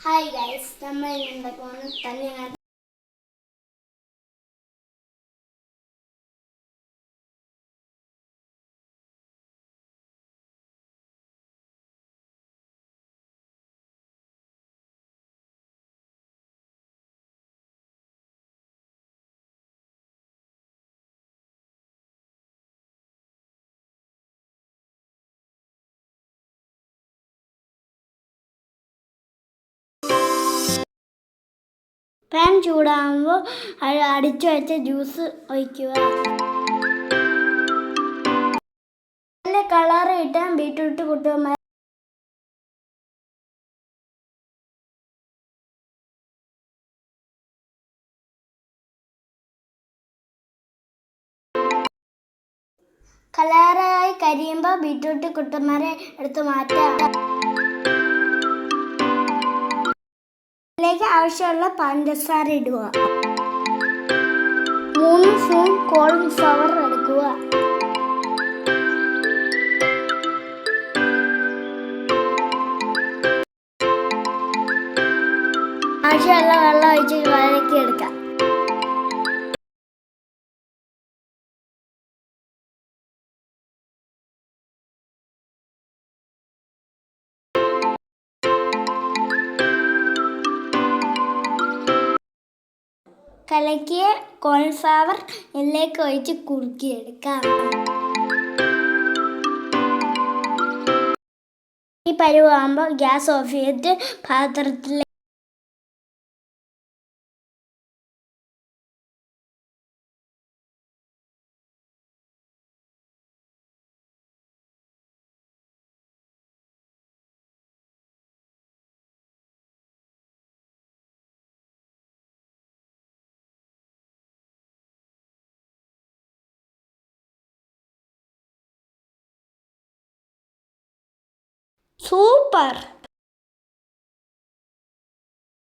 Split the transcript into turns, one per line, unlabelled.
Hi guys, നമ്മൾ ഉണ്ടാക്കുന്ന തന്നെയാണ് പാൻ ചൂടാകുമ്പോൾ അടിച്ചു വെച്ച ജ്യൂസ് ഒഴിക്കുക. നല്ല കളർ കിട്ടാൻ ബീറ്റ്റൂട്ട് കൂട്ടുക. കളറായി കരിയുമ്പോൾ ബീറ്റ്റൂട്ട് കുട്ടന്മാരെ എടുത്ത് മാറ്റാം. ഇതിലേക്ക് ആവശ്യമുള്ള പഞ്ചസാര ഇടുക. 3 സ്പൂൺ കോൺഫ്ലവർ എടുക്കുക. ആവശ്യമുള്ള വെള്ളം ഒഴിച്ച് കലക്കിയെടുക്കാം. കലക്കിയ കോൺഫ്ലവർ ഇതിലേക്ക് ഒഴിച്ച് കുറുക്കിയെടുക്കാം. ഈ പരുവാകുമ്പോൾ ഗ്യാസ് ഓഫ് ചെയ്തിട്ട് പാത്രത്തിൽ സൂപ്പർ.